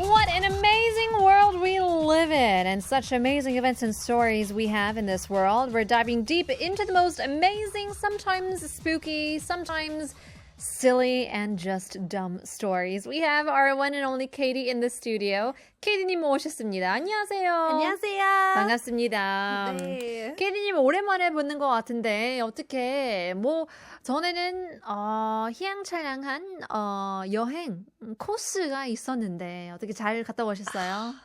What an amazing world we live in, and such amazing events and stories we have in this world. We're diving deep into the most amazing, sometimes spooky, sometimes silly and just dumb stories. We have our one and only Kady in the studio. Kady님 오셨습니다. 안녕하세요. 안녕하세요. 반갑습니다. 네. Kady님 오랜만에 뵙는 것 같은데 어떻게 전에는 희양찬양한 여행 코스가 있었는데 어떻게 잘 갔다 오셨어요?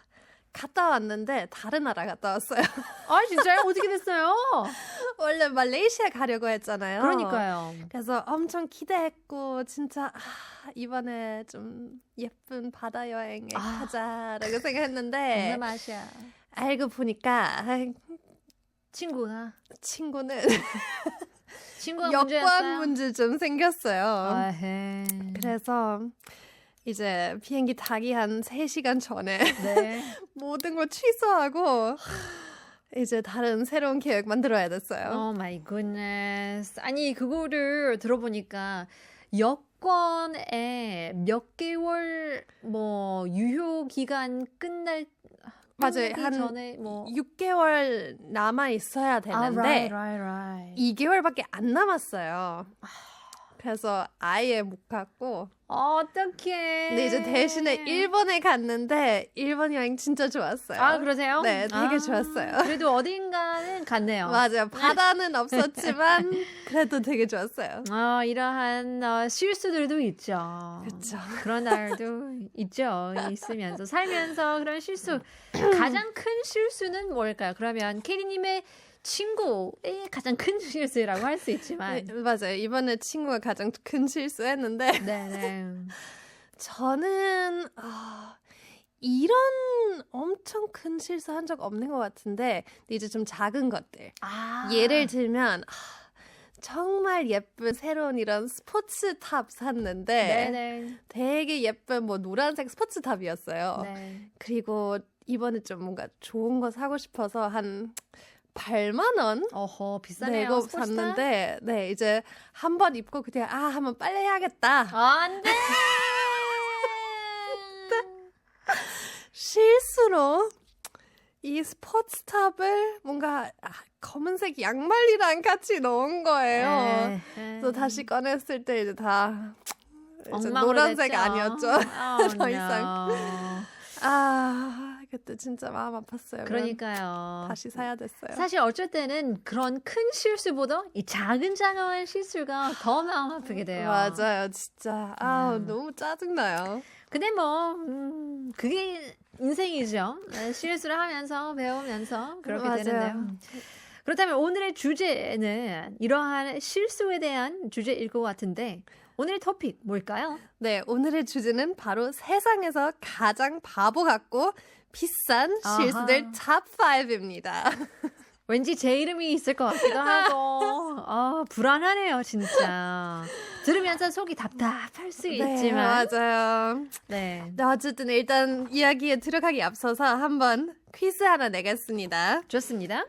갔다 왔는데 다른 나라 갔다 왔어요. 아 진짜요? 어떻게 됐어요? 원래 말레이시아 가려고 했잖아요. 그러니까요. 그래서 엄청 기대했고 진짜 이번에 좀 예쁜 바다 여행에 가자라고 생각했는데 무슨 맛이야? 알고 보니까 친구는 여권 문제 좀 생겼어요. 아헤. 그래서 이제 비행기 타기 한 3시간 전에 네. 모든 걸 취소하고 이제 다른 새로운 계획 만들어야 됐어요. Oh my goodness. 아니 그거를 들어보니까 여권에 몇 개월 유효 기간 끝날 맞아요. 한 전에 6개월 남아 있어야 되는데 right. 2개월밖에 안 남았어요. 그래서 아예 못 갔고 어떡해. 근데 이제 대신에 일본에 갔는데 일본 여행 진짜 좋았어요. 아 그러세요? 네, 되게 좋았어요. 그래도 어딘가는 갔네요. 맞아요. 바다는 없었지만 그래도 되게 좋았어요. 이러한 실수들도 있죠. 그렇죠. 그런 날도 있죠. 있으면서 살면서 그런 실수. 가장 큰 실수는 뭘까요? 그러면 Kady님의 친구의 가장 큰 실수라고 할 수 있지만 네, 맞아요. 이번에 친구가 가장 큰 실수했는데 네네. 저는 이런 엄청 큰 실수 한 적 없는 것 같은데 이제 좀 작은 것들. 예를 들면 정말 예쁜 새로운 이런 스포츠탑 샀는데 네네. 되게 예쁜 노란색 스포츠탑이었어요. 네. 그리고 이번에 좀 뭔가 좋은 거 사고 싶어서 한 8만 원 어허 비싸네요. 내고 스포츠탑? 샀는데 네 이제 한 번 입고 그냥 한번 빨래해야겠다. 안 돼. 실수로 이 스포츠탑을 뭔가 검은색 양말이랑 같이 넣은 거예요. 그래서 다시 꺼냈을 때 이제 다 이제 노란색 됐죠. 아니었죠. 더 no. 이상. 그때 진짜 마음 아팠어요. 그러니까요. 다시 사야 됐어요. 사실 어쩔 때는 그런 큰 실수보다 이 작은 실수가 더 마음 아프게 돼요. 맞아요. 진짜 너무 짜증나요. 근데 그게 인생이죠. 실수를 하면서 배우면서 그렇게 맞아요. 되는데요. 그렇다면 오늘의 주제는 이러한 실수에 대한 주제일 것 같은데 오늘의 토픽 뭘까요? 네, 오늘의 주제는 바로 세상에서 가장 바보 같고 비싼 실수들 탑 5입니다. 왠지 제 이름이 있을 것 같기도 하고 불안하네요 진짜. 들으면서 속이 답답할 수 있지만 맞아요. 네. 어쨌든 일단 이야기에 들어가기 앞서서 한번 퀴즈 하나 내겠습니다. 좋습니다.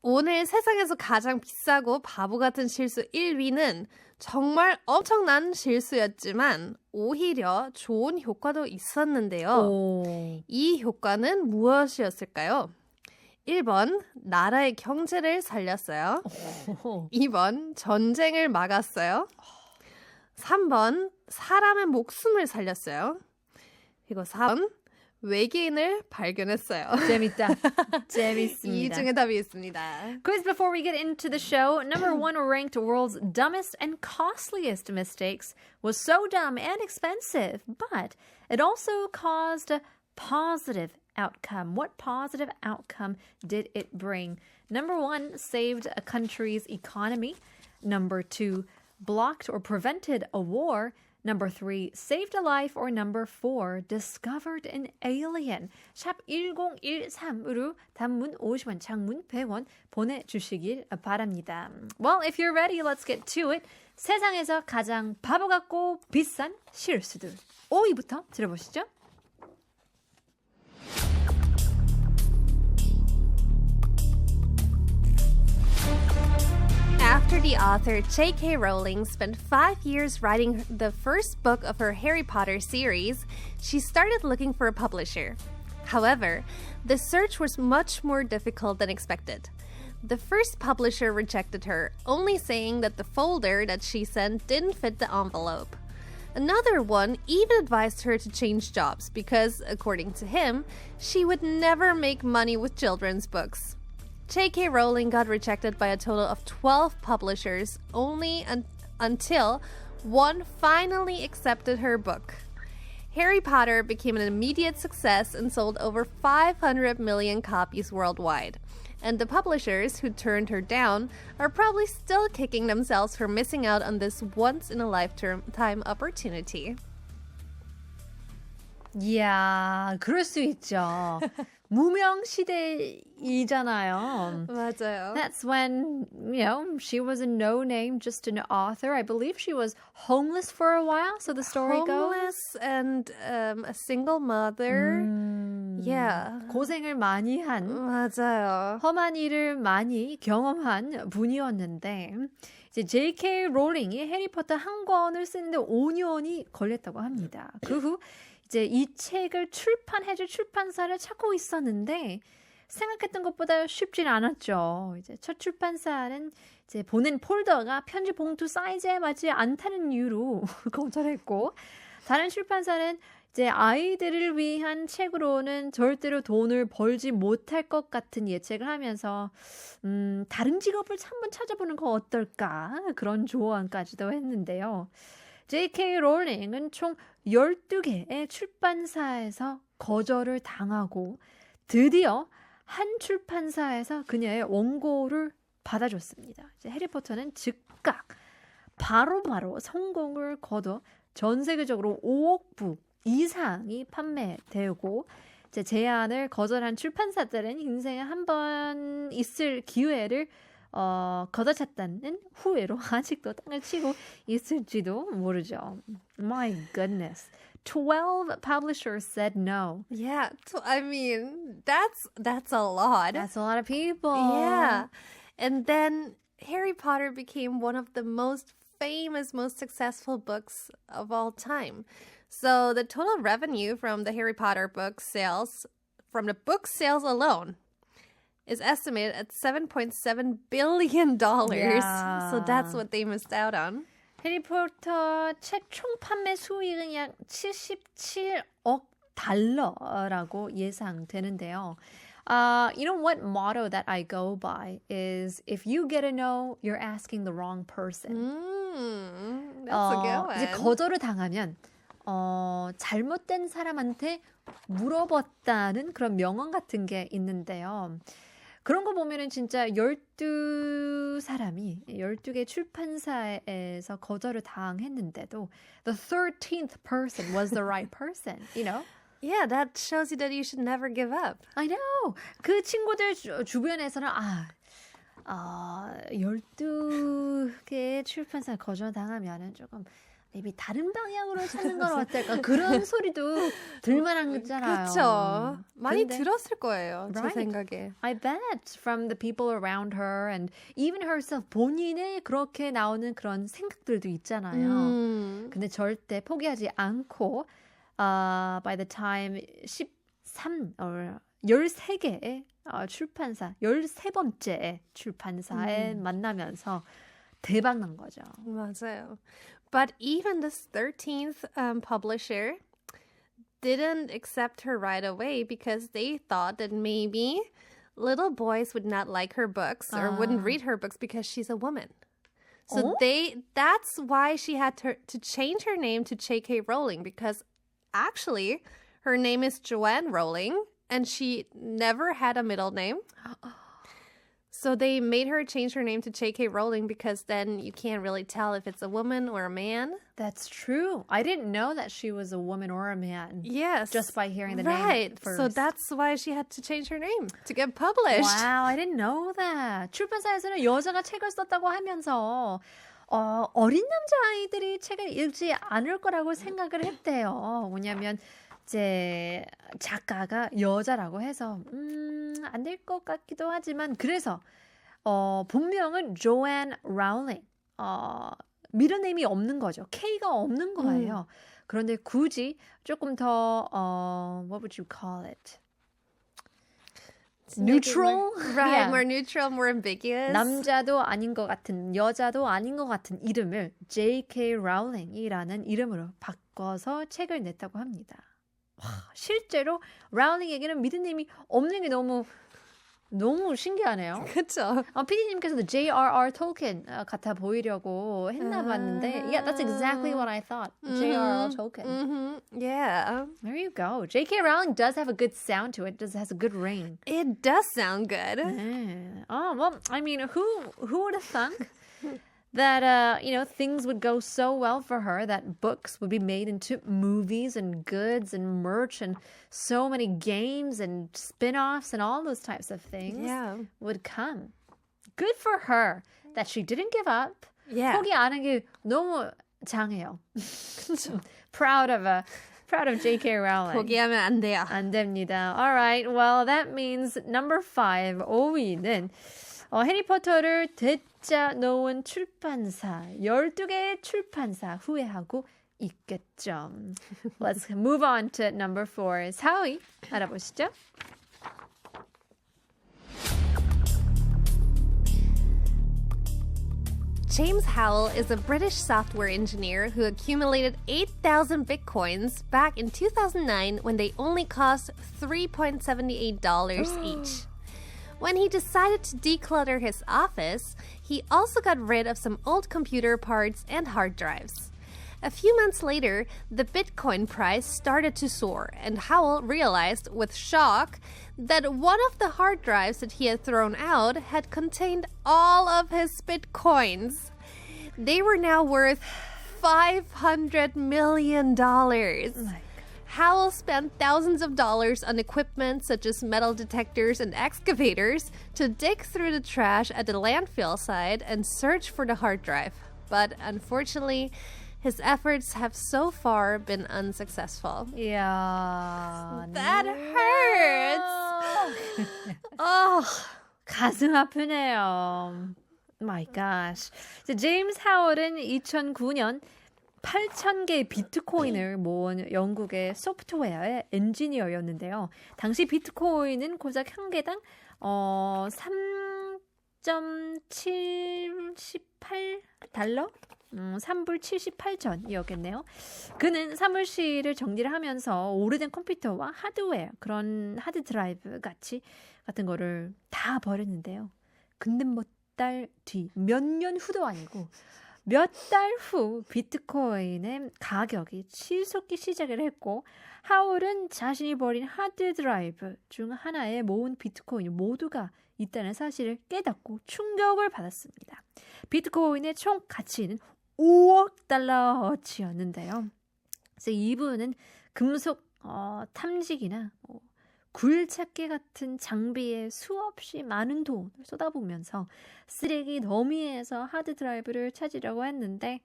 오늘 세상에서 가장 비싸고 바보 같은 실수 1위는 정말 엄청난 실수였지만 오히려 좋은 효과도 있었는데요. 이 효과는 무엇이었을까요? 1번, 나라의 경제를 살렸어요. 2번, 전쟁을 막았어요. 3번, 사람의 목숨을 살렸어요. 그리고 4번, 외계인을 발견했어요. 재밌다. 재밌습니다. 이 중에 답이 있습니다. Quiz before we get into the show. Number 1 ranked world's dumbest and costliest mistakes was so dumb and expensive, but it also caused a positive outcome. What positive outcome did it bring? Number 1 saved a country's economy. Number 2 blocked or prevented a war. Number 3, saved a life. Or number 4, discovered an alien. 샵 1013으로 단문 50원, 장문 100원 보내주시길 바랍니다. Well, if you're ready, let's get to it. 세상에서 가장 바보 같고 비싼 실수들. 5위부터 들어보시죠. After the author J.K. Rowling spent 5 years writing the first book of her Harry Potter series, she started looking for a publisher. However, the search was much more difficult than expected. The first publisher rejected her, only saying that the folder that she sent didn't fit the envelope. Another one even advised her to change jobs because, according to him, she would never make money with children's books. J.K. Rowling got rejected by a total of 12 publishers only until one finally accepted her book. Harry Potter became an immediate success and sold over 500 million copies worldwide. And the publishers who turned her down are probably still kicking themselves for missing out on this once-in-a-lifetime opportunity. 이야, 그럴 수 있죠. 무명 시대이잖아요. 맞아요. That's when, she was a no-name, just an author. I believe she was homeless for a while, so the story Homeless goes. and a single mother. Yeah. 고생을 많이 한, 맞아요. 험한 일을 많이 경험한 분이었는데 이제 J.K. 롤링이 해리포터 한 권을 쓰는데 5년이 걸렸다고 합니다. 그 후 이제 이 책을 출판해줄 출판사를 찾고 있었는데 생각했던 것보다 쉽진 않았죠. 이제 첫 출판사는 이제 보낸 폴더가 편지 봉투 사이즈에 맞지 않다는 이유로 거절했고 다른 출판사는 이제 아이들을 위한 책으로는 절대로 돈을 벌지 못할 것 같은 예측을 하면서 다른 직업을 한번 찾아보는 거 어떨까 그런 조언까지도 했는데요. J.K. 롤링은 총 12개의 출판사에서 거절을 당하고 드디어 한 출판사에서 그녀의 원고를 받아줬습니다. 이제 해리포터는 즉각 바로바로 성공을 거둬 전 세계적으로 5억 부 이상이 판매되고 이제 제안을 거절한 출판사들은 인생에 한 번 있을 기회를 걷어찼다는 후회로 아직도 땅을 치고 있을지도 모르죠. My goodness. 12 publishers said no. Yeah, I mean, that's a lot. That's a lot of people. Yeah. And then Harry Potter became one of the most famous, most successful books of all time. So the total revenue from the Harry Potter book sales, from the book sales alone, is estimated at $7.7 billion. Yeah. So that's what they missed out on. 해리포터 책 총 판매 수익은 약 77억 달러라고 예상되는데요. You know what motto that I go by is if you get a no, you're asking the wrong person. That's a good one. 이제 거절을 당하면 잘못된 사람한테 물어봤다는 그런 명언 같은 게 있는데요. 그런 거 보면은 진짜 12사람이 12개 출판사에서 거절을 당했는데도 the 13th person was the right person, you know? Yeah, that shows you that you should never give up. I know. 그 친구들 주변에서는 12개 출판사 거절당하면은 조금 maybe 다른 방향으로 찾는 건 어떨까? 그런 소리도 들만한 거잖아요. 그렇죠. 많이 근데, 들었을 거예요. 제 right. 생각에. I bet from the people around her and even herself 본인의 그렇게 나오는 그런 생각들도 있잖아요. 근데 절대 포기하지 않고 by the time 13개의 출판사 13번째 출판사에 만나면서 대박 난 거죠. 맞아요. But even this 13th publisher didn't accept her right away because they thought that maybe little boys would not like her books or wouldn't read her books because she's a woman. So that's why she had to change her name to J.K. Rowling because actually her name is Joanne Rowling and she never had a middle name. So they made her change her name to J.K. Rowling because then you can't really tell if it's a woman or a man. That's true. I didn't know that she was a woman or a man. Yes. Just by hearing the right. name first. So that's why she had to change her name to get published. Wow, I didn't know that. 출판사에서는 여자가 책을 썼다고 하면서 어린 남자아이들이 책을 읽지 않을 거라고 생각을 했대요. 왜냐하면 이제 작가가 여자라고 해서 안 될 것 같기도 하지만 그래서 본명은 Joanne Rowling. 미드네임이 없는 거죠. K가 없는 거예요. 그런데 굳이 조금 더 what would you call it? Neutral? Right, Yeah. more neutral, more ambiguous. 남자도 아닌 것 같은, 여자도 아닌 것 같은 이름을 J.K. Rowling이라는 이름으로 바꿔서 책을 냈다고 합니다. 와, 실제로 라울링에게는 미드네임이 없는 게 너무 신기하네요. 그쵸. PD님께서도 J.R.R. Tolkien 같아 보이려고 했나 봤는데 Yeah, that's exactly what I thought. J.R.R. Tolkien. Mm-hmm. Yeah. There you go. J.K. Rowling does have a good sound to it. It has a good ring. It does sound good. 네. Well, I mean, who would have thunk that things would go so well for her that books would be made into movies and goods and merch and so many games and spin-offs and all those types of things would come. Good for her that she didn't give up. Yeah. 포기 안 한 게 너무 장해요. Proud of J.K. Rowling. 포기하면 안 돼요. 안 됩니다. Alright, well that means number 5, 5위는 해리포터를 되짜 놓은 출판사, 12개의 출판사 후회하고 있겠죠. Let's move on to number 4. 4위 알아보시죠. James Howell is a British software engineer who accumulated 8,000 bitcoins back in 2009 when they only cost $3.78 each. When he decided to declutter his office, he also got rid of some old computer parts and hard drives. A few months later, the Bitcoin price started to soar, and Howell realized with shock that one of the hard drives that he had thrown out had contained all of his Bitcoins. They were now worth $500 million. Howell spent thousands of dollars on equipment such as metal detectors and excavators to dig through the trash at the landfill site and search for the hard drive. But unfortunately, his efforts have so far been unsuccessful. Yeah. That hurts. Oh, 가슴 아프네요. My gosh. 제임스 하월은 2009년 8,000개의 비트코인을 모은 영국의 소프트웨어의 엔지니어였는데요. 당시 비트코인은 고작 한 개당 3.78달러? 3불 78전이었겠네요. 그는 사무실을 정리를 하면서 오래된 컴퓨터와 하드웨어, 그런 하드 드라이브 같은 거를 다 버렸는데요. 근데 몇 년 후도 아니고 몇 달 후 비트코인의 가격이 치솟기 시작을 했고 하울은 자신이 버린 하드 드라이브 중 하나에 모은 비트코인 모두가 있다는 사실을 깨닫고 충격을 받았습니다. 비트코인의 총 가치는 5억 달러치였는데요. 그래서 이분은 금속 탐지기나 굴착기 같은 장비에 수없이 많은 돈을 쏟아부으면서 쓰레기 더미에서 하드드라이브를 찾으려고 했는데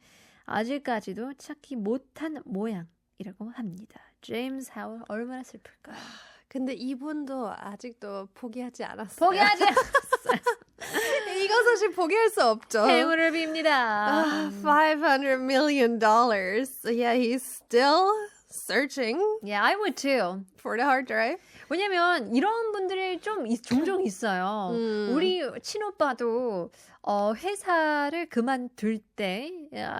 아직까지도 찾기 못한 모양이라고 합니다. 제임스 하울 얼마나 슬플까요? 근데 이분도 아직도 포기하지 않았어요. 포기하지 않았어요. 이거 사실 포기할 수 없죠. 행운을 빕니다. $500 million. So yeah, he's still searching. Yeah, I would too. For the hard drive. 왜냐면 이런 분들이 종종 있어요. 우리 친오빠도 회사를 그만둘 때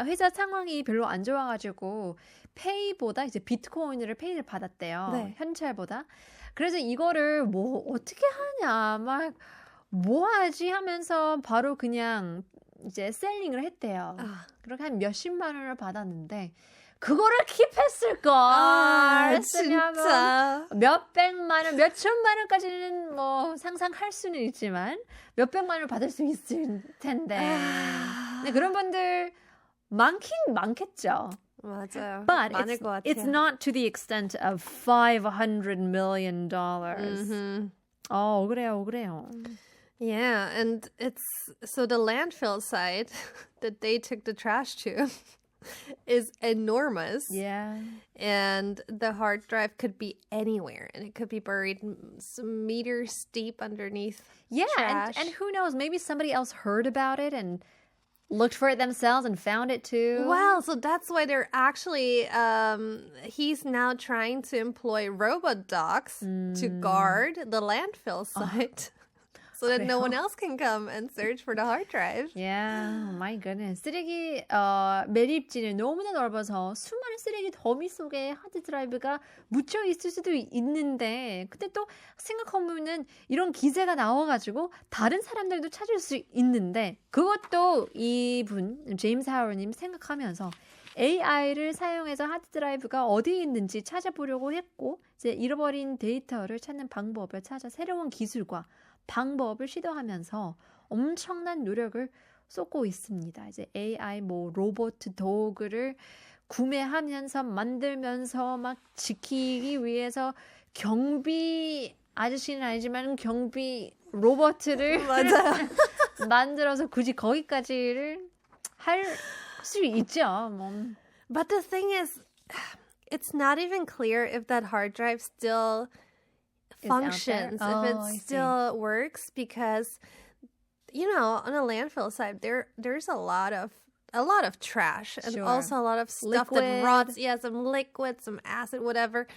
회사 상황이 별로 안 좋아가지고 페이보다 이제 비트코인을 페이를 받았대요. 네. 현찰보다. 그래서 이거를 뭐 어떻게 하냐 막 뭐 하지 하면서 바로 그냥 이제 셀링을 했대요. 그렇게 한 몇십만 원을 받았는데 그거를 킵했을걸. 진짜. 몇백만 원, 몇천만 원까지는 뭐 상상할 수는 있지만 몇백만 원을 받을 수 있을 텐데. 근데 그런 분들 많긴 많겠죠. 맞아요. But 많을 것 같아요. it's not to the extent of $500 million. 억울해요. Yeah, and it's so the landfill site that they took the trash to is enormous. Yeah. And the hard drive could be anywhere, and it could be buried some meters deep underneath trash. And who knows, maybe somebody else heard about it and looked for it themselves and found it too. Well, so that's why they're actually, he's now trying to employ robot dogs to guard the landfill site. So that no one else can come and search for the hard drive. Yeah, my goodness. 쓰레기 매립지는 너무나 넓어서 수많은 쓰레기 더미 속에 하드 드라이브가 묻혀 있을 수도 있는데 근데 또 생각해보면은 이런 기세가 나와가지고 다른 사람들도 찾을 수 있는데 그것도 이분 제임스 하워님 생각하면서 AI를 사용해서 하드 드라이브가 어디에 있는지 찾아보려고 했고 이제 잃어버린 데이터를 찾는 방법을 찾아 새로운 기술과 방법을 시도하면서 엄청난 노력을 쏟고 있습니다. 이제 AI 로봇 도구를 구매하면서 만들면서 막 지키기 위해서 경비 아저씨는 아니지만 경비 로봇을 맞아요. 만들어서 굳이 거기까지를 할 수 있죠. But the thing is, it's not even clear if that hard drive still functions, if it still works, because on a landfill site there's a lot of trash and also a lot of stuff that rots, some liquid, some acid, whatever,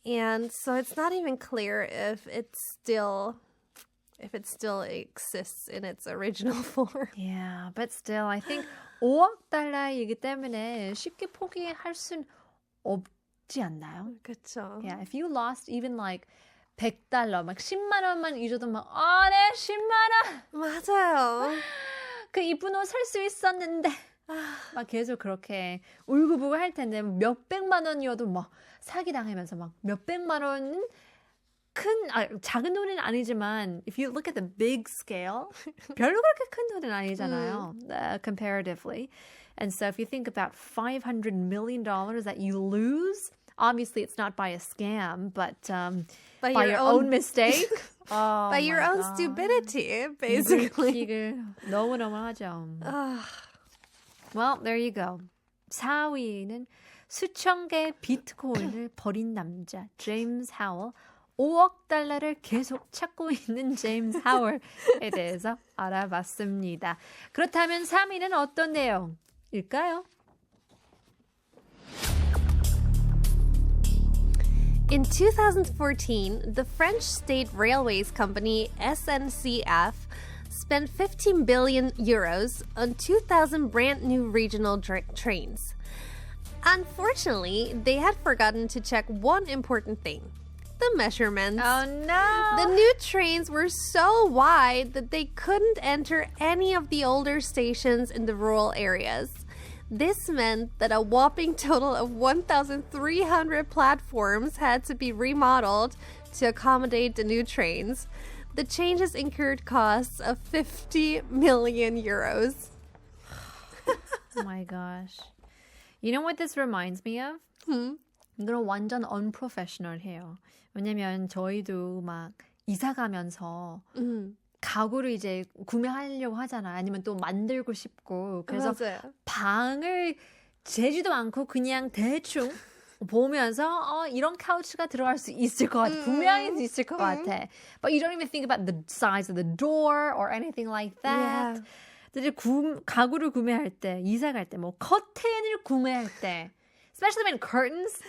and so it's not even clear if it still exists in its original form. Yeah, but still I think 5억 달러이기 때문에 쉽게 포기할 순 없지 않나요? 그렇죠. Yeah, if you lost even like $100, 막 10만 원만 잊어도 막, 네, 10만 원! 맞아요. 그 이쁜 옷 살 수 있었는데. 막 계속 그렇게 울고불고 할 텐데, 몇백만 원이어도 막 사기당하면서 막 몇백만 원은 작은 돈은 아니지만, if you look at the big scale, 별로 그렇게 큰 돈은 아니잖아요. Comparatively. And so if you think about $500 million that you lose, obviously it's not by a scam, but by your own mistake. By your own stupidity, basically. 너무너무 하죠. Well, there you go. 4위는 수천 개의 비트코인을 버린 남자, 제임스 하월. 5억 달러를 계속 찾고 있는 제임스 하월에 대해서 알아봤습니다. 그렇다면 3위는 어떤 내용일까요? In 2014, the French state railways company SNCF spent 15 billion euros on 2,000 brand new regional trains. Unfortunately, they had forgotten to check one important thing: the measurements. Oh no! The new trains were so wide that they couldn't enter any of the older stations in the rural areas. This meant that a whopping total of 1,300 platforms had to be remodeled to accommodate the new trains. The changes incurred costs of 50 million euros. Oh my gosh. You know what this reminds me of? 이거는 완전 unprofessional해요. 왜냐면 저희도 막 이사 가면서 가구를 이제 구매하려고 하잖아. 아니면 또 만들고 싶고. 그래서 맞아요. 방을 재지도 않고 그냥 대충 보면서 이런 카우치가 들어갈 수 있을 것 같아. 분명히 있을 것 같아. But you don't even think about the size of the door or anything like that. 이제 가구를 구매할 때, 이사 갈 때, 커튼을 구매할 때, especially when curtains,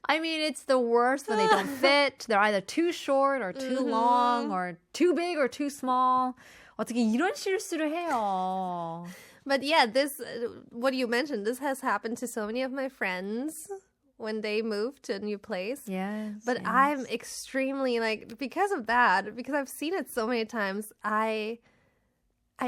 I mean, it's the worst when they don't fit. They're either too short or too long or too big or too small. 어떻게 이런 실수를 해요? But yeah, this, what you mentioned, this has happened to so many of my friends when they moved to a new place. Yes. But yes. I'm extremely, because of that, because I've seen it so many times, I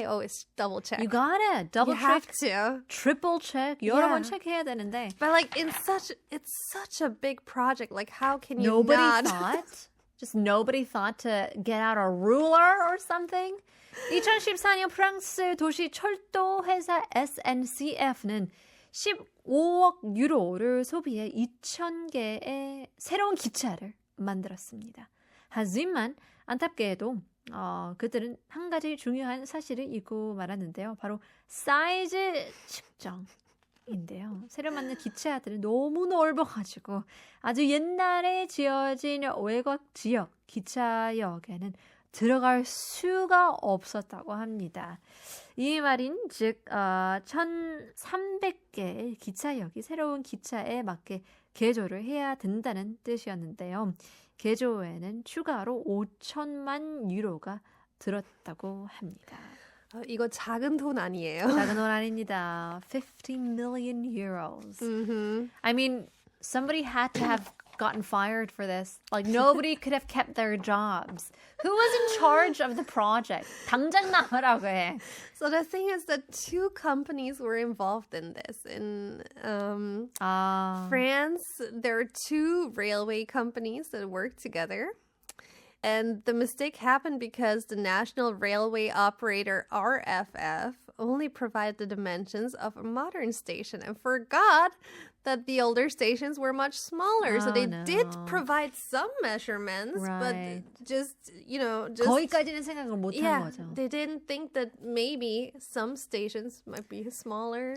always double check. You gotta double you check. have to. Triple check. 여러 번 체크해야 되는데. But it's such a big project. How can you not? Nobody thought to get out a ruler or something. 2014년 프랑스 도시 철도 회사 SNCF는 15억 유로를 소비해 2,000개의 새로운 기차를 만들었습니다. 하지만 안타깝게도 그들은 한 가지 중요한 사실을 잊고 말았는데요. 바로 사이즈 측정. 인데요. 새로 만든 기차들은 너무 넓어가지고 아주 옛날에 지어진 외곽 지역 기차역에는 들어갈 수가 없었다고 합니다. 이 말인 즉 1300개의 기차역이 새로운 기차에 맞게 개조를 해야 된다는 뜻이었는데요. 개조에는 추가로 5천만 유로가 들었다고 합니다. 이거 작은 돈 아니에요? 작은 돈 아닙니다. 50 million euros. I mean, somebody had to have gotten fired for this. Like, nobody could have kept their jobs. Who was in charge of the project? 당장 나가라고 해. So the thing is that two companies were involved in this. In France, there are two railway companies that work together. And the mistake happened because the National Railway Operator, RFF, only provided the dimensions of a modern station and forgot that the older stations were much smaller. So they did provide some measurements, but just 거기까지는 생각을 못 한 거죠. They didn't think that maybe some stations might be smaller.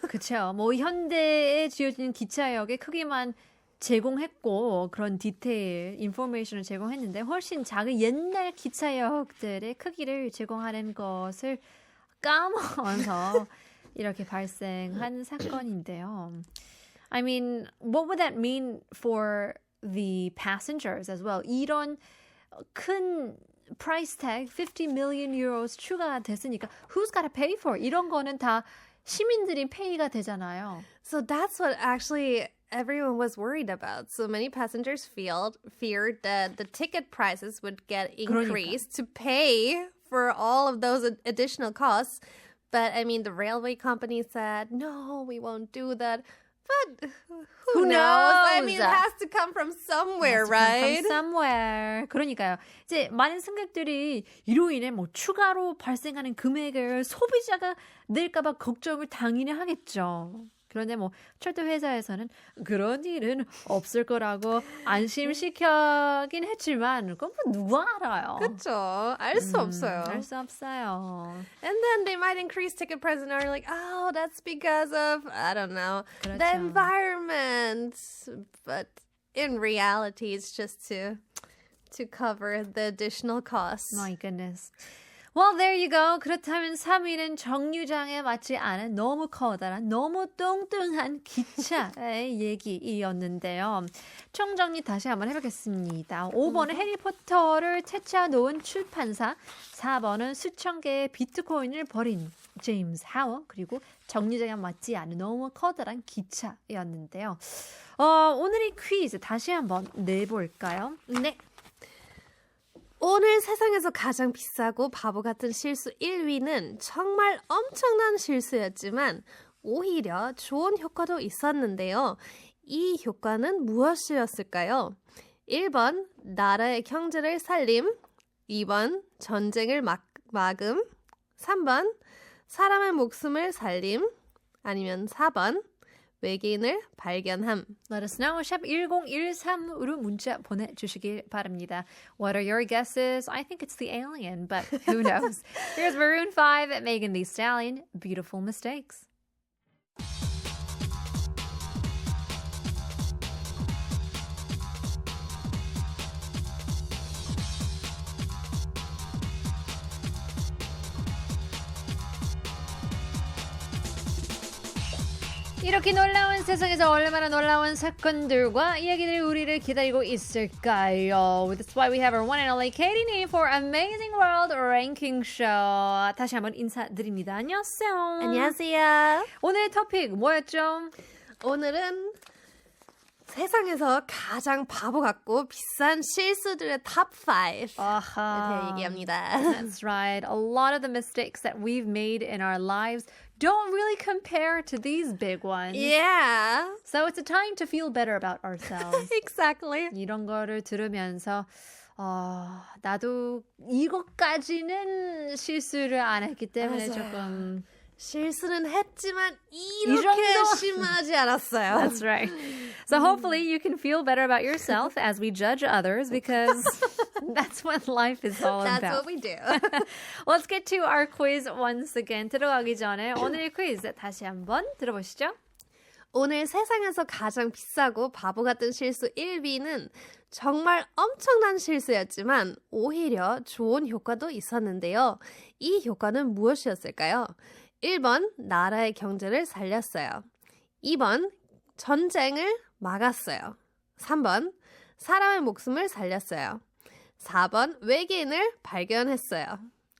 그렇죠. 뭐 현대에 지어진 기차역의 크기만 제공했고 그런 디테일, 인포메이션을 제공했는데 훨씬 작은 옛날 기차역들의 크기를 제공하는 것을 까먹어서 이렇게 발생한 사건인데요. I mean, what would that mean for the passengers as well? 이런 큰 price tag, 50 million euros 추가됐으니까 who's got to pay for it? 이런 거는 다 시민들이 페이가 되잖아요. So that's what actually everyone was worried about. So many passengers feared that the ticket prices would get increased to pay for all of those additional costs. But I mean, the railway company said, no, we won't do that. But who knows? I mean, it has to come from somewhere, right? From somewhere. 그러니까요. 이제 많은 승객들이 이로 인해 뭐 추가로 발생하는 금액을 소비자가 낼까봐 걱정을 당연히 하겠죠. 그런데 뭐 철도 회사에서는 그런 일은 없을 거라고 안심시켜긴 했지만 그건 뭐 누가 알아요? 그렇죠. 알 수 없어요. 알 수 없어요. And then they might increase ticket price and are like, oh, that's because of, I don't know, 그렇죠. the environment. But in reality, it's just to cover the additional costs. My goodness. Well, there you go. 그렇다면 3위는 정류장에 맞지 않은 너무 커다란, 너무 뚱뚱한 기차의 얘기이었는데요. 총정리 다시 한번 해보겠습니다. 5번은 해리포터를 채취해 놓은 출판사, 4번은 수천 개의 비트코인을 버린 제임스 하워, 그리고 정류장에 맞지 않은 너무 커다란 기차였는데요. 오늘의 퀴즈 다시 한번 내볼까요? 네. 오늘 세상에서 가장 비싸고 바보 같은 실수 1위는 정말 엄청난 실수였지만 오히려 좋은 효과도 있었는데요. 이 효과는 무엇이었을까요? 1번 나라의 경제를 살림, 2번 전쟁을 막음, 3번 사람의 목숨을 살림, 아니면 4번 외계인을 발견함. Let us know. 샵 1013으로 문자 보내주시길 바랍니다. What are your guesses? I think it's the alien, but who knows? Here's Maroon 5 at Megan Thee Stallion, Beautiful Mistakes. 이렇게 놀라운 세상에서 얼마나 놀라운 사건들과 이야기들이 우리를 기다리고 있을까요? That's why we have our one and only Kady for Amazing World Ranking Show. 다시 한번 인사드립니다. 안녕하세요. 안녕하세요. 오늘 토픽 뭐였죠? 오늘은 세상에서 가장 바보 같고 비싼 실수들의 top 5에 대해 얘기합니다. That's right. A lot of the mistakes that we've made in our lives don't really compare to these big ones. Yeah. So it's a time to feel better about ourselves. Exactly. 이런 거를 들으면서 나도 이것까지는 실수를 안 했기 때문에 맞아요. 조금 실수는 했지만 이렇게 심하지 않았어요. That's right. So hopefully you can feel better about yourself as we judge others because that's what life is all That's about. what we do. Let's get to our quiz once again. 들어가기 전에 오늘의 퀴즈 다시 한번 들어보시죠. 오늘 세상에서 가장 비싸고 바보 같은 실수 1위는 정말 엄청난 실수였지만 오히려 좋은 효과도 있었는데요. 이 효과는 무엇이었을까요? 1번, 나라의 경제를 살렸어요. 2번, 전쟁을 막았어요. 3번, 사람의 목숨을 살렸어요. 4번, 외계인을 발견했어요.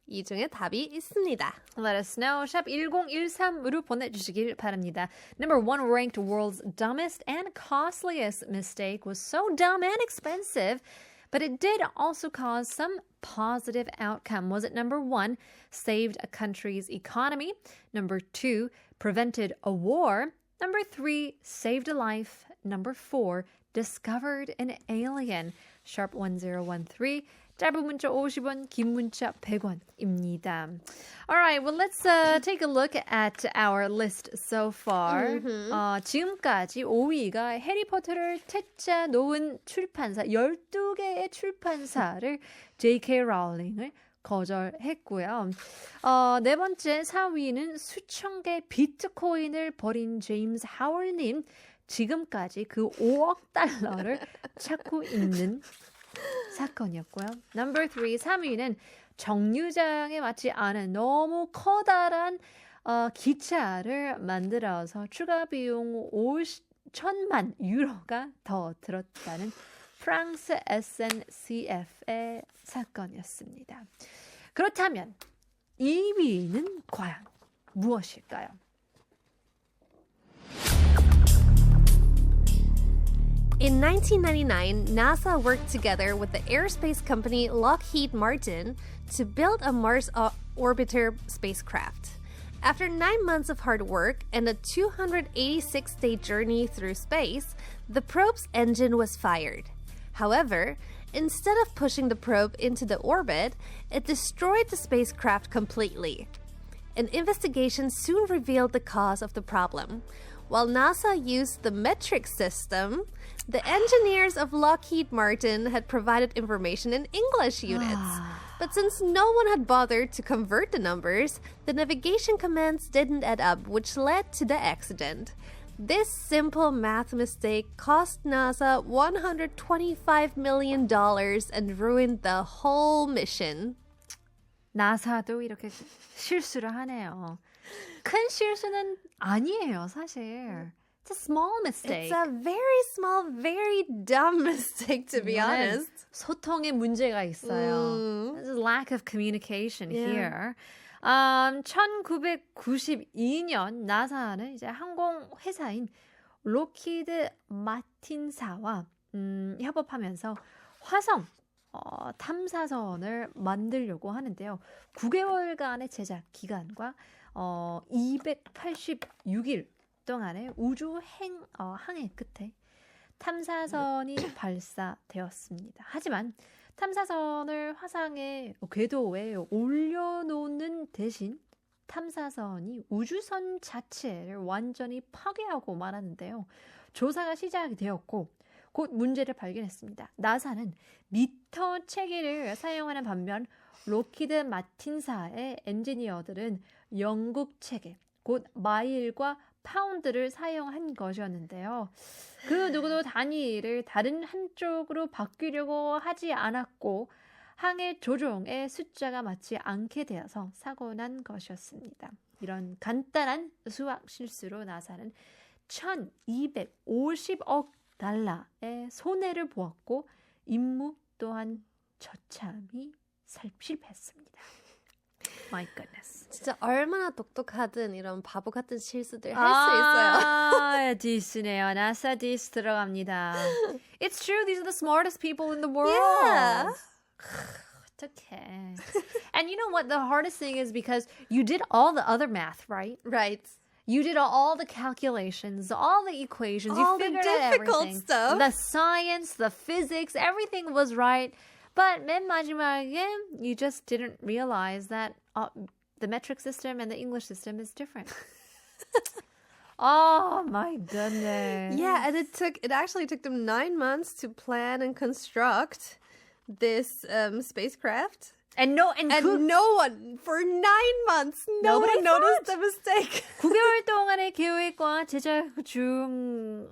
이 중에 답이 있습니다. Let us know. 샵 1013으로 보내주시길 바랍니다. Number one ranked world's dumbest and costliest mistake was so dumb and expensive, but it did also cause some positive outcome. Was it number one, saved a country's economy? Number two, prevented a war? Number three, saved a life? Number four, discovered an alien? Sharp 1013. 짧은 문자 50원, 긴 문자 100원입니다. All right, well, let's take a look at our list so far. 지금까지 5위가 해리포터를 퇴짜 놓은 출판사 12개의 출판사를 J.K. 롤링을 거절했고요. 네 번째 4위는 수천 개 비트코인을 버린 제임스 하월님. 지금까지 그 5억 달러를 찾고 있는 사건이었고요. Number 3, 3위는 정류장에 맞지 않은 너무 커다란 기차를 만들어서 추가 비용 5천만 유로가 더 들었다는 프랑스 SNCF의 사건이었습니다. 그렇다면 2위는 과연 무엇일까요? In 1999, NASA worked together with the aerospace company Lockheed Martin to build a Mars orbiter spacecraft. After 9 months of hard work and a 286-day journey through space, the probe's engine was fired. However, instead of pushing the probe into the orbit, it destroyed the spacecraft completely. An investigation soon revealed the cause of the problem. While NASA used the metric system, the engineers of Lockheed Martin had provided information in English units. But since no one had bothered to convert the numbers, the navigation commands didn't add up, which led to the accident. This simple math mistake cost NASA $125 million and ruined the whole mission. 나사도 이렇게 실수를 하네요. 큰 실수는 아니에요, 사실. It's a small mistake. It's a very small, very dumb mistake, to be honest. 소통에 문제가 있어요. There's a lack of communication here. 1992년 나사는 이제 항공 회사인 로키드 마틴사와 협업하면서 화성 탐사선을 만들려고 하는데요. 9개월간의 제작 기간과 286일 동안의 우주 항해 끝에 탐사선이 발사되었습니다. 하지만 탐사선을 화성의 궤도에 올려놓는 대신 탐사선이 우주선 자체를 완전히 파괴하고 말았는데요. 조사가 시작이 되었고 곧 문제를 발견했습니다. 나사는 미터 체계를 사용하는 반면 로키드 마틴사의 엔지니어들은 영국 체계, 곧 마일과 파운드를 사용한 것이었는데요. 그 누구도 단위를 다른 한쪽으로 바뀌려고 하지 않았고 항해 조종의 숫자가 맞지 않게 되어서 사고 난 것이었습니다. 이런 간단한 수학 실수로 나사는 1250억 달러의 손해를 보았고 임무 또한 처참히 실패했습니다. My goodness. 진짜 얼마나 똑똑하든 이런 바보 같은 실수들 할 수 있어요. 디스네요. 나사 디스 들어갑니다. It's true. These are the smartest people in the world. Yeah. 어떡해. And you know what? The hardest thing is because you did all the other math, right? Right. You did all the calculations, all the equations. All you the figured out difficult everything. stuff. The science, the physics, everything was right. But 맨 마지막에 you just didn't realize that the metric system and the English system is different. Oh my goodness. Yeah, and it actually took them 9 months to plan and construct this spacecraft. And no one, for 9 months, no Nobody one noticed the mistake. 9개월 동안의 계획과 제작 중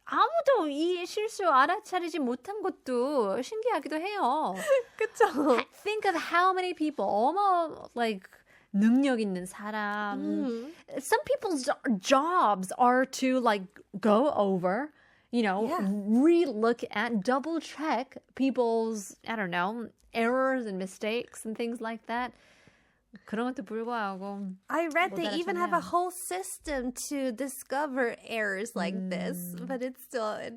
아무도 이 실수 알아차리지 못한 것도 신기하기도 해요. 그쵸? Think of how many people, 어머, like 능력 있는 사람. Some people's jobs are to like go over, re-look at, double check people's, I don't know, errors and mistakes and things like that. 그런 것도 불구하고 I read they even have a whole system to discover errors like this, but it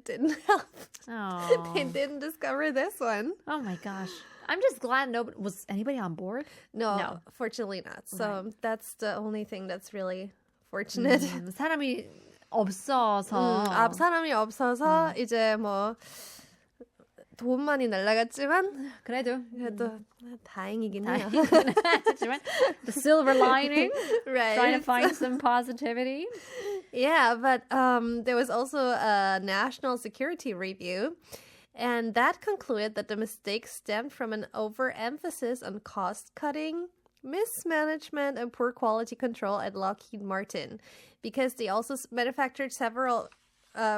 didn't help. Oh. They didn't discover this one. Oh my gosh. I'm just glad was anybody on board? No, fortunately not. So that's the only thing that's really fortunate. 사람이 없어서. 사람이 없어서 이제 뭐 돈 많이 날라갔지만 그래도 다행이긴 해요. 하지만 the silver lining, right? Trying to find some positivity. Yeah, but there was also a national security review, and that concluded that the mistake stemmed from an overemphasis on cost cutting, mismanagement, and poor quality control at Lockheed Martin, because they also manufactured several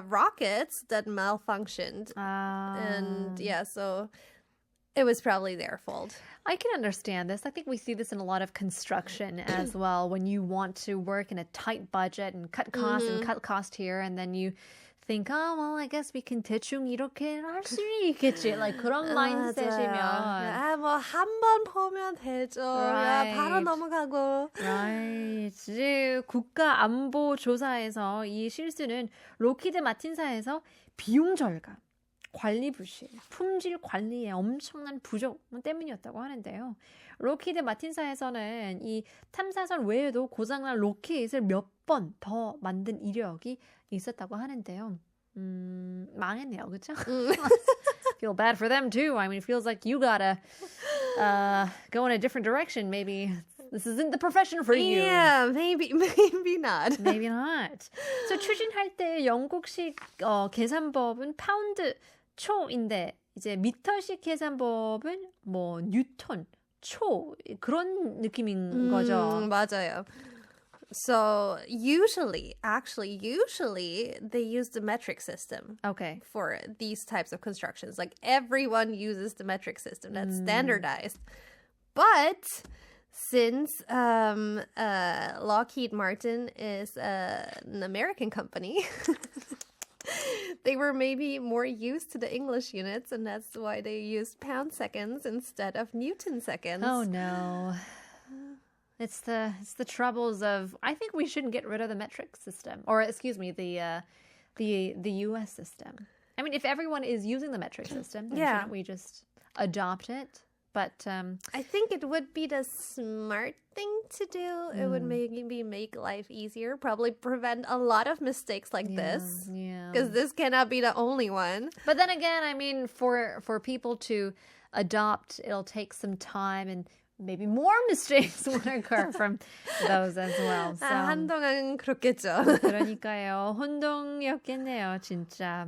rockets that malfunctioned. And yeah, so it was probably their fault. I can understand this. I think we see this in a lot of construction as well. When you want to work in a tight budget and cut costs and cut cost here, and then you think, oh, well, I guess we can 대충 이렇게 할 수 있겠지. Like 그런 mindset이면. 뭐 한 번 보면 되죠. Right. 바로 넘어가고. Right. 이제 국가안보조사에서 이 실수는 로키드 마틴사에서 비용 절감, 관리 부실, 품질 관리에 엄청난 부족 때문이었다고 하는데요. 로키드 마틴사에서는 이 탐사선 외에도 고장난 로켓을 몇 번 더 만든 이력이 있었다고 하는데요. 망했네요, 그렇죠? Feel bad for them too. I mean, it feels like you gotta go in a different direction. Maybe this isn't the profession for you. Yeah, maybe not. Maybe not. So 추진할 때 영국식 계산법은 파운드 초인데 이제 미터식 계산법은 뭐 뉴턴 초 그런 느낌인 거죠. 맞아요. So usually they use the metric system. Okay. For these types of constructions. Like everyone uses the metric system. That's standardized. But since Lockheed Martin is an American company, they were maybe more used to the English units, and that's why they used pound seconds instead of Newton seconds. Oh no. It's the troubles of, I think we shouldn't get rid of the metric system, or excuse me, the US system. I mean, if everyone is using the metric system, then shouldn't we just adopt it? But I think it would be the smart thing to do. It would maybe make life easier, probably prevent a lot of mistakes like this. Yeah. Because this cannot be the only one. But then again, I mean, for people to adopt, it'll take some time and maybe more mistakes will occur from those as well. So. 한동안 그렇겠죠. 그러니까요. 혼동이었겠네요, 진짜.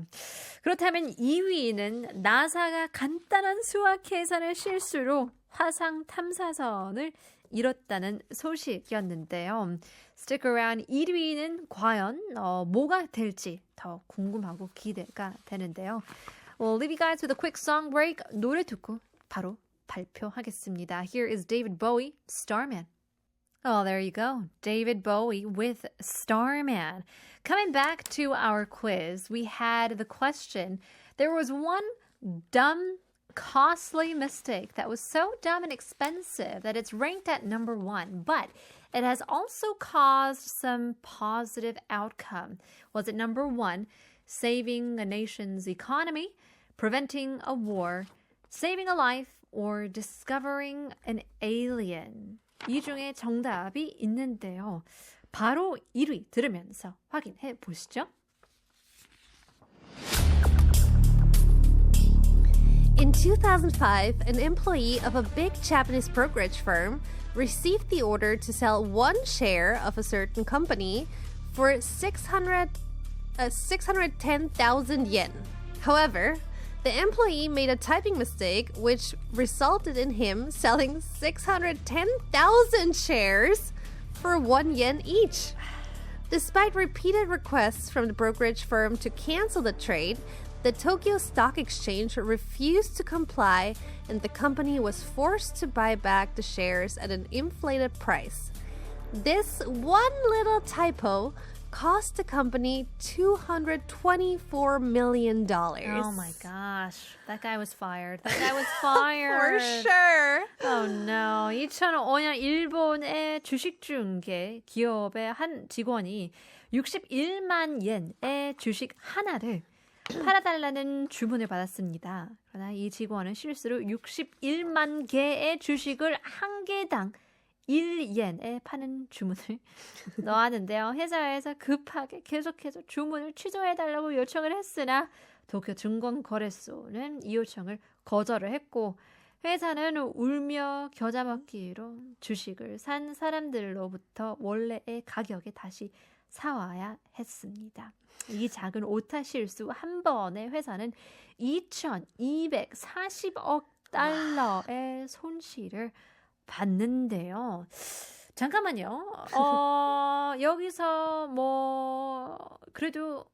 그렇다면 2위는 나사가 간단한 수학 계산을 실수로 화상 탐사선을 잃었다는 소식이었는데요. Stick around. 1위는 과연 뭐가 될지 더 궁금하고 기대가 되는데요. We'll leave you guys with a quick song break. 노래 듣고 바로 발표하겠습니다. Here is David Bowie, Starman. Oh, there you go. David Bowie with Starman. Coming back to our quiz, we had the question. There was one dumb, costly mistake that was so dumb and expensive that it's ranked at number 1, but it has also caused some positive outcome. Was it number 1, saving a nation's economy, preventing a war, saving a life, or discovering an alien? 이 중에 정답이 있는데요. 바로 1위 들으면서 확인해 보시죠. In 2005, an employee of a big Japanese brokerage firm received the order to sell one share of a certain company for 610,000 yen. However, The employee made a typing mistake, which resulted in him selling 610,000 shares for 1 yen each. Despite repeated requests from the brokerage firm to cancel the trade, the Tokyo Stock Exchange refused to comply, and the company was forced to buy back the shares at an inflated price. This one little typo cost the company $224 million. Oh my gosh. That guy was fired. That guy was fired. For sure. Oh no. 2005년 일본의 주식중개 기업의 한 직원이 61만 옌의 주식 하나를 팔아달라는 주문을 받았습니다. 그러나 이 직원은 실수로 61만 개의 주식을 한 개당 1옌에 파는 주문을 넣었는데요. 회사에서 급하게 계속해서 주문을 취소해달라고 요청을 했으나 도쿄 증권거래소는 이 요청을 거절을 했고 회사는 울며 겨자 먹기로 주식을 산 사람들로부터 원래의 가격에 다시 사와야 했습니다. 이 작은 오타 실수 한 번에 회사는 2,240억 달러의 손실을 받는데요. 잠깐만요. 여기서 뭐 그래도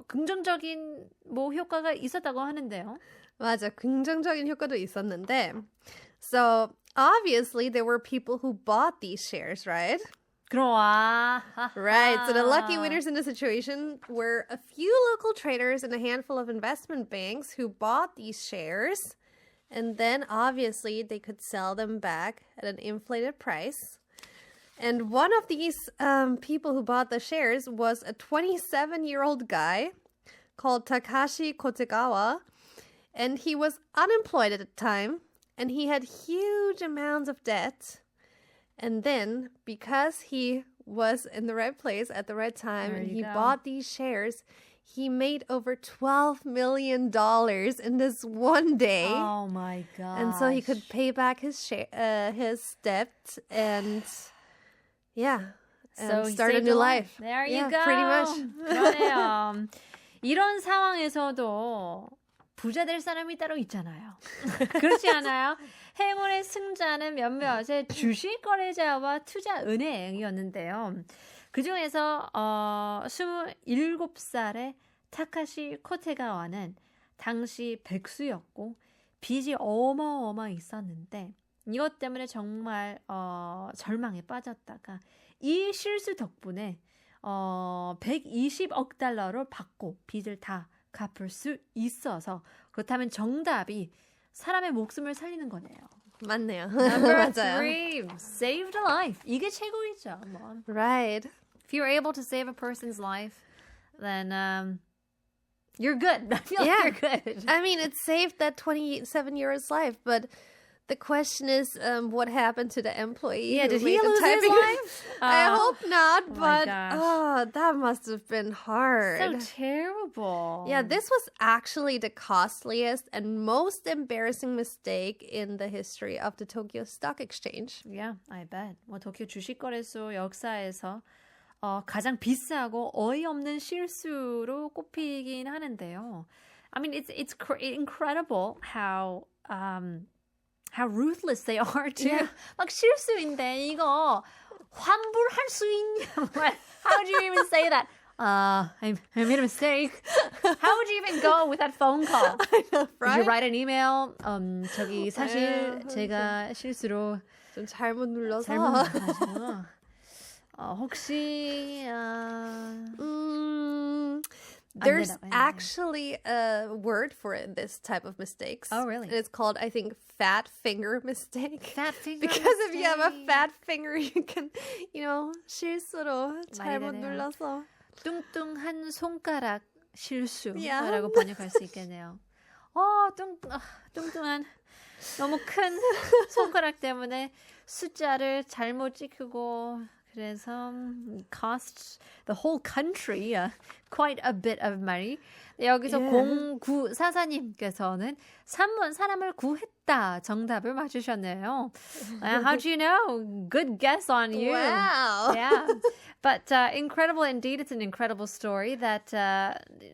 긍정적인 뭐 효과가 있었다고 하는데요. 맞아, 긍정적인 효과도 있었는데. So, obviously there were people who bought these shares, right? Right, so the lucky winners in the situation were a few local traders and a handful of investment banks who bought these shares. And then, obviously, they could sell them back at an inflated price. And one of these people who bought the shares was a 27-year-old guy called Takashi Kotegawa. And he was unemployed at the time. And he had huge amounts of debt. And then, because he was in the right place at the right time and he bought these shares, he made over $12 million in this one day. Oh my god! And so he could pay back his debt and start a new life. There you go. Pretty much. 그러네요. 이런 상황에서도 부자 될 사람이 따로 있잖아요. 그렇지 않아요? 행운의 승자는 몇몇의 주식 거래자와 투자 은행이었는데요. 그중에서 27살의 타카시 코테가와는 당시 백수였고 빚이 어마어마 있었는데 이것 때문에 정말 절망에 빠졌다가 이 실수 덕분에 120억 달러를 받고 빚을 다 갚을 수 있어서 그렇다면 정답이 사람의 목숨을 살리는 거네요. 맞네요. Number 3, saved a life. 이게 최고이죠. 뭐. Right. If you're able to save a person's life, then you're good. I feel like you're good. I mean, it saved that 27-year-old's life, but the question is, what happened to the employee? Yeah, did he lose his life? I hope not, but gosh. that must have been hard. So terrible. Yeah, this was actually the costliest and most embarrassing mistake in the history of the Tokyo Stock Exchange. Yeah, I bet. 뭐 도쿄 주식거래소 역사에서 가장 비싸고 어이없는 실수로 꼽히긴 하는데요. I mean, it's incredible how ruthless they are too. Yeah. 막 실수인데 이거 환불할 수 있냐? How would you even say that? I made a mistake. How would you even go with that phone call? I know, right? Did you write an email? 저기 사실 제가 실수로 좀 잘못 눌러서. 잘못 혹시 there's actually a word for this type of mistakes. Oh, really? And it's called, I think, fat finger mistake. Fat finger because mistake. if you have a fat finger, you can, 실수로 잘못 되네요. 눌러서. 뚱뚱한 손가락 실수라고 Yeah. 번역할 수 있겠네요. 뚱뚱한 너무 큰 손가락 때문에 숫자를 잘못 찍히고 그래서 cost the whole country quite a bit of money. 여기서 0944님께서는 3번 사람을 구했다 정답을 맞추셨네요. How do you know? Good guess on you. Wow. Yeah. But incredible indeed. It's an incredible story that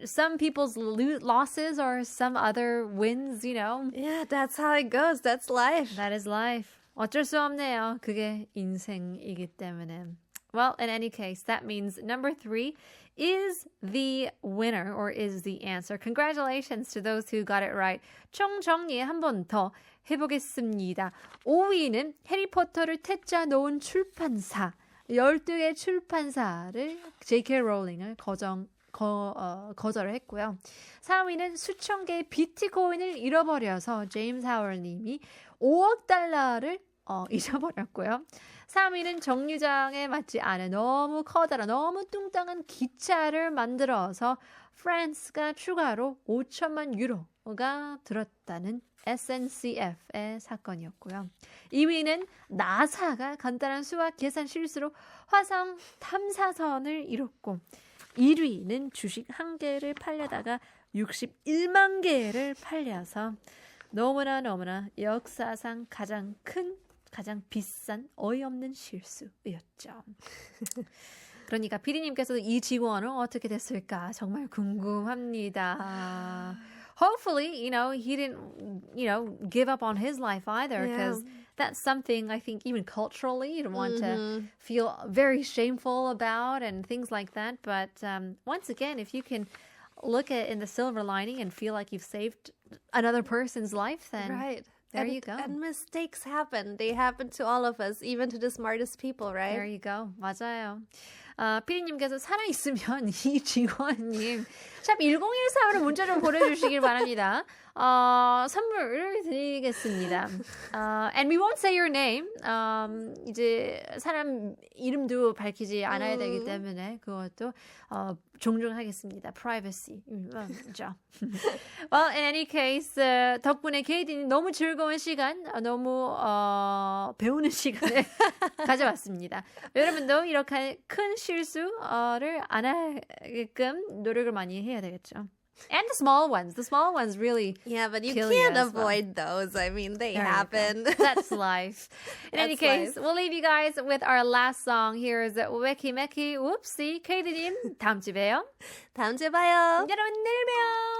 some people's losses are some other wins, you know. Yeah, that's how it goes. That's life. That is life. 어쩔 수 없네요. 그게 인생이기 때문에. Well, in any case, that means number 3 is the winner or is the answer. Congratulations to those who got it right. 총 정리 한 번 더 해보겠습니다. 5위는 해리포터를 태자 놓은 출판사. 12개 출판사를 J.K. 롤링을 거절을 했고요. 4위는 수천 개의 비트코인을 잃어버려서 제임스 하월님이 5억 달러를 잊어버렸고요. 3위는 정류장에 맞지 않은 너무 커다란 너무 뚱땅한 기차를 만들어서 프랑스가 추가로 5천만 유로가 들었다는 SNCF의 사건이었고요. 2위는 나사가 간단한 수학 계산 실수로 화성 탐사선을 잃었고 1위는 주식 1개를 팔려다가 61만 개를 팔려서 너무나 역사상 가장 큰 가장 비싼 어이없는 실수였죠. 그러니까 피디님께서도 이 직원은 어떻게 됐을까 정말 궁금합니다. Hopefully, he didn't, give up on his life either because that's something I think even culturally you don't want to feel very shameful about and things like that. But once again, if you can look at in the silver lining and feel like you've saved another person's life, then right. There you go. And mistakes happen. They happen to all of us, even to the smartest people, right? There you go. 맞아요. 피디님께서 살아있으면 이 직원님 샵 1014로 문자 좀 보내주시길 바랍니다. 선물을 드리겠습니다. And we won't say your name. 이제 사람 이름도 밝히지 않아야 되기 때문에 그것도 존중하겠습니다. Privacy죠. Well, in any case, 덕분에 Kady는 너무 즐거운 시간, 너무 배우는 시간을 가져왔습니다. 여러분도 이렇게 큰 실수를 안 하게끔 노력을 많이 해야 되겠죠. And the small ones. The small ones really Yeah, but you kill can't as well. avoid those. I mean, they There you happen. go. That's life. In any case, we'll leave you guys with our last song. Here's Weki Meki Whoopsie. Kady님, 다음 주에 봬요. 다음 주에 봐요. 여러분, 내일 봬요.